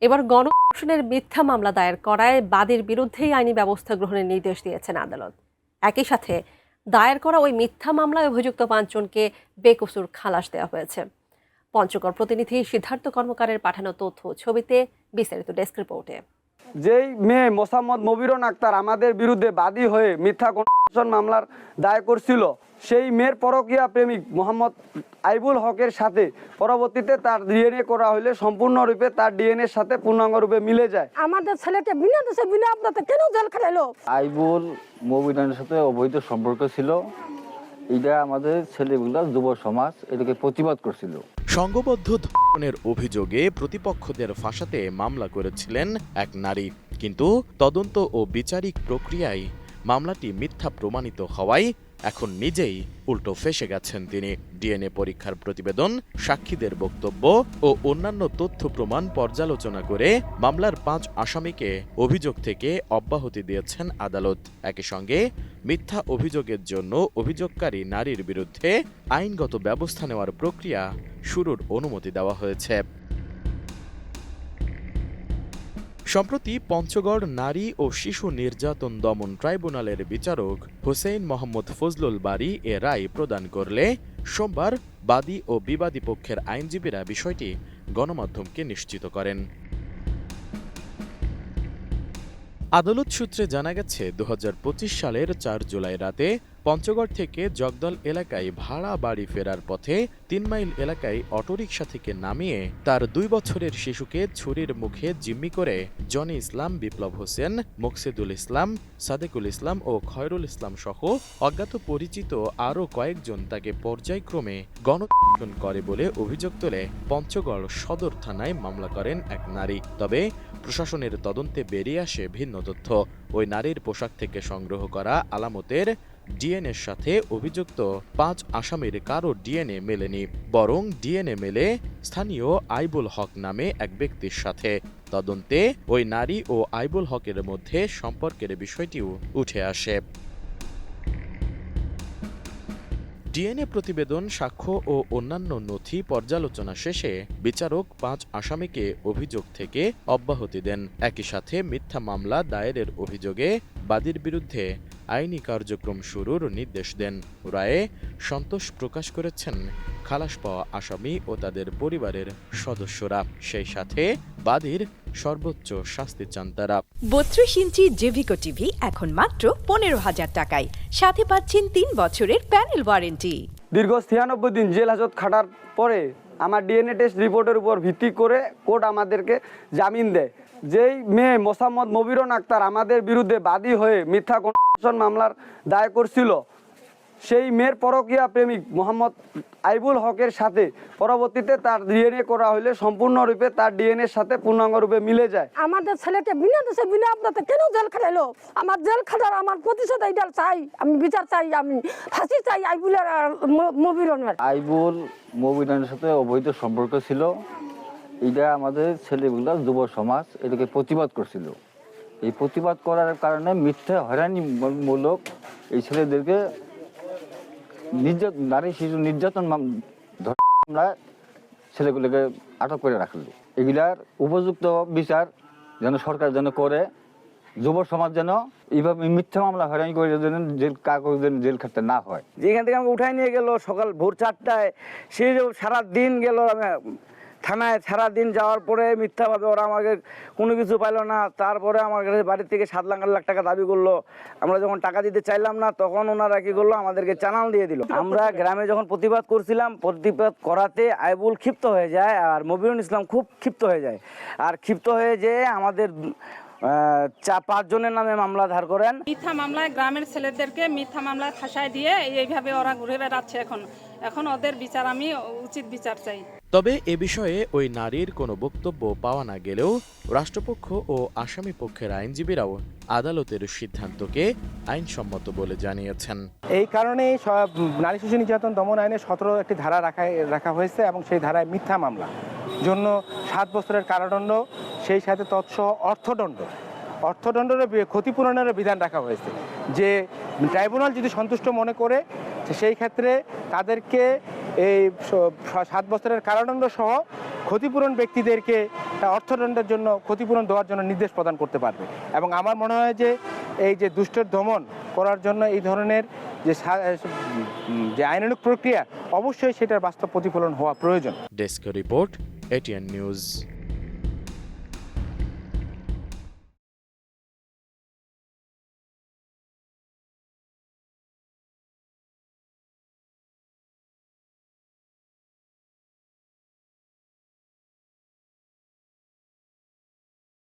এবার গণধর্ষণের মিথ্যা মামলা দায়ের করায় বাদীর বিরুদ্ধেই আইনি ব্যবস্থা গ্রহণের নির্দেশ দিয়েছেন আদালত। একই সাথে দায়ের করা ওই মিথ্যা মামলায় অভিযুক্ত 5 জনকে বেকসুর খালাস দেওয়া হয়েছে। পঞ্চগড় প্রতিনিধি সিদ্ধার্থ কর্মকারের পাঠানো তথ্য ছবিতে বিস্তারিত ডেস্ক রিপোর্টে। যেই মেয়ে মোসাম্মদ মবিরুন আক্তার আমাদের বিরুদ্ধে বাদী হয়ে মিথ্যা গণধর্ষণ মামলার দায় করছিল, সেই মেয়ের পরকীয়া প্রেমিক মোহাম্মদ আইবুল হকের সাথে পরবর্তীতে তার ডিএনএ করা হলে সম্পূর্ণরূপে তার ডিএনএ এর সাথে পূর্ণাঙ্গরূপে মিলে যায়। আমাদের ছেলেকে বিনা দোষে বিনা অপরাধে কেন জেল খেলালো? আইবুল মবিরুনের সাথে অবৈধ সম্পর্ক ছিল, এটা আমাদের ছেলেগুলা যুব সমাজ এটাকে প্রতিবাদ করছিল। সংঘবদ্ধ ধর্ষণের অভিযোগে প্রতিপক্ষদের ফাঁসাতে মামলা করেছিলেন এক নারী, কিন্তু তদন্ত ও বিচারিক প্রক্রিয়ায় মামলাটি মিথ্যা প্রমাণিত হওয়ায় এখন নিজেই উল্টো ফেঁসে গেছেন তিনি। ডিএনএ পরীক্ষার প্রতিবেদন, সাক্ষীদের বক্তব্য ও অন্যান্য তথ্য প্রমাণ পর্যালোচনা করে মামলার 5 আসামিকে অভিযোগ থেকে অব্যাহতি দিয়েছেন আদালত। একই সঙ্গে মিথ্যা অভিযোগের জন্য অভিযোগকারী নারীর বিরুদ্ধে আইনগত ব্যবস্থা নেওয়ার প্রক্রিয়া শুরুর অনুমতি দেওয়া হয়েছে। সম্প্রতি পঞ্চগড় নারী ও শিশু নির্যাতন দমন ট্রাইব্যুনালের বিচারক হুসেইন মোহাম্মদ ফজলুল বারী এ রায় প্রদান করলে সোমবার বাদী ও বিবাদী পক্ষের আইনজীবীরা বিষয়টি গণমাধ্যমকে নিশ্চিত করেন। আদালত সূত্রে জানা গেছে 2025 সালের 4 জুলাই রাতে পঞ্চগড় থেকে জগদল এলাকায় ভাড়া বাড়ি ফেরার পথে 3 মাইল এলাকায় অটোরিকশা থেকে নামিয়ে তার 2 বছরের শিশুকে ছুরির মুখে জিম্মি করে জনি ইসলাম, বিপ্লব হোসেন, মোকসেদুল ইসলাম, সাদেকুল ইসলাম ও খয়রুল ইসলাম সহ অজ্ঞাত পরিচিত আরও কয়েকজন তাকে পর্যায়ক্রমে গণধর্ষণ করে বলে অভিযোগ তোলে পঞ্চগড় সদর থানায় মামলা করেন এক নারী। তবে প্রশাসনের তদন্তে বেরিয়ে আসে ভিন্ন তথ্য। ওই নারীর পোশাক থেকে সংগ্রহ করা আলামতের ডিএনএর সাথে অভিযুক্ত 5 আসামির কারো ডিএনএ মেলেনি, বরং ডিএনএ মেলে স্থানীয় আইবুল হক নামে এক ব্যক্তির সাথে। তদন্তে ওই নারী ও আইবুল হকের মধ্যে সম্পর্কের বিষয়টিও উঠে আসে। ডিএনএ প্রতিবেদন, সাক্ষ্য ও অন্যান্য নথি পর্যালোচনা শেষে বিচারক 5 আসামিকে অভিযোগ থেকে অব্যাহতি দেন। একই সাথে মিথ্যা মামলা দায়েরের অভিযোগে বাদীর বিরুদ্ধে আইনি কার্যক্রম শুরুর নির্দেশ দেন। রায়ে সন্তোষ প্রকাশ করেছেন খালাস পাওয়া আসামি ও তাদের পরিবারের সদস্যরা। সেই সাথে বাদীর সর্বোচ্চ শাস্তি চান তারা। 32 ইঞ্চি জেভিকো টিভি এখন মাত্র 15,000 টাকায়, সাথে পাচ্ছেন 3 বছরের প্যানেল ওয়ারেন্টি। দীর্ঘ 96 দিন জেল হাজত খাটার পরে আমার ডিএনএ টেস্ট রিপোর্টের উপর ভিত্তি করে কোর্ট আমাদেরকে জামিন দেয়। যেই মেয়ে মোসাম্মদ মবিরুন আক্তার আমাদের বিরুদ্ধে বাদী হয়ে মিথ্যা গণধর্ষণ মামলার দায় করছিল, সেই মেয়ের পরকীয়া প্রেমিক মোহাম্মদ আইবুল হকের সাথে পরবর্তীতে তার ডিএনএ করা হলে সম্পূর্ণরূপে তার ডিএনএ এর সাথে পূর্ণাঙ্গরূপে মিলে যায়। আমাদের ছেলেকে বিনা দোষে বিনা অপরাধে কেন জেল খেলালো? আমার জেল খেলার আমার প্রতিশোধ এইটা চাই, আমি বিচার চাই, আমি ফাঁসি চাই আইবুলের আর মবিরুনের। আইবুল মবিরুনের সাথে অবৈধ সম্পর্ক ছিল, এটা আমাদের ছেলেগুলা যুব সমাজ এটাকে প্রতিবাদ করছিল। এই প্রতিবাদ করার কারণে মিথ্যা হয়রানিমূলক এই ছেলেদেরকে নারী শিশু নির্যাতন মামলা ছেলেগুলোকে আটক করে রাখলো। এগুলার উপযুক্ত বিচার যেন সরকার যেন করে, যুব সমাজ যেন এইভাবে মিথ্যা মামলা হয়রানি করে যেন জেল খাটতে না হয়। যেখান থেকে আমাকে উঠাই নিয়ে গেল সকাল ভোর 4টায়, সে সারা দিন গেল থানায়, সারাদিন যাওয়ার পরে মিথ্যাভাবে ওরা আমাকে কোনো কিছু পাইলো না। তারপরে আমার কাছে বাড়ির থেকে 7 লাখ টাকা দাবি করলো। আমরা যখন টাকা দিতে চাইলাম না, তখন ওনারা কি করলো, আমাদেরকে চালান দিয়ে দিল। আমরা গ্রামে যখন প্রতিবাদ করছিলাম, প্রতিবাদ করাতে আইবুল ক্ষিপ্ত হয়ে যায় আর মবিরুল ইসলাম খুব ক্ষিপ্ত হয়ে যায়। আর ক্ষিপ্ত হয়ে যে আমাদের 4-5 জনের নামে মামলা ধার করেন। মিথ্যা মামলায় গ্রামের ছেলেদেরকে মিথ্যা মামলায় ফাঁসায় দিয়ে এইভাবে ওরা ঘুরে বেড়াচ্ছে। এখন ওদের বিচার, আমি উচিত বিচার চাই। তবে এ বিষয়ে ওই নারীর কোনো বক্তব্য পাওয়া না গেলেও রাষ্ট্রপক্ষ ও আসামি পক্ষের আইনজীবীরাও আদালতের সিদ্ধান্তকে আইনসম্মত বলে জানিয়েছেন। এই কারণেই নারী শিশু নির্যাতন দমন আইনে 17 একটি ধারা রাখা হয়েছে এবং সেই ধারায় মিথ্যা মামলা জন্য 7 বছরের কারাদণ্ড, সেই সাথে তৎসহ অর্থদণ্ডের ক্ষতিপূরণের বিধান রাখা হয়েছে। যে ট্রাইব্যুনাল যদি সন্তুষ্ট মনে করে সেই ক্ষেত্রে তাদেরকে এই 7 বছরের কারাদণ্ড সহ ক্ষতিপূরণ ব্যক্তিদেরকে অর্থদণ্ডের জন্য ক্ষতিপূরণ দেওয়ার জন্য নির্দেশ প্রদান করতে পারবে। এবং আমার মনে হয় যে এই যে দুষ্টের দমন করার জন্য এই ধরনের যে আইনানুগ প্রক্রিয়া অবশ্যই সেটার বাস্তব প্রতিফলন হওয়া প্রয়োজন। Desk report, ATN news.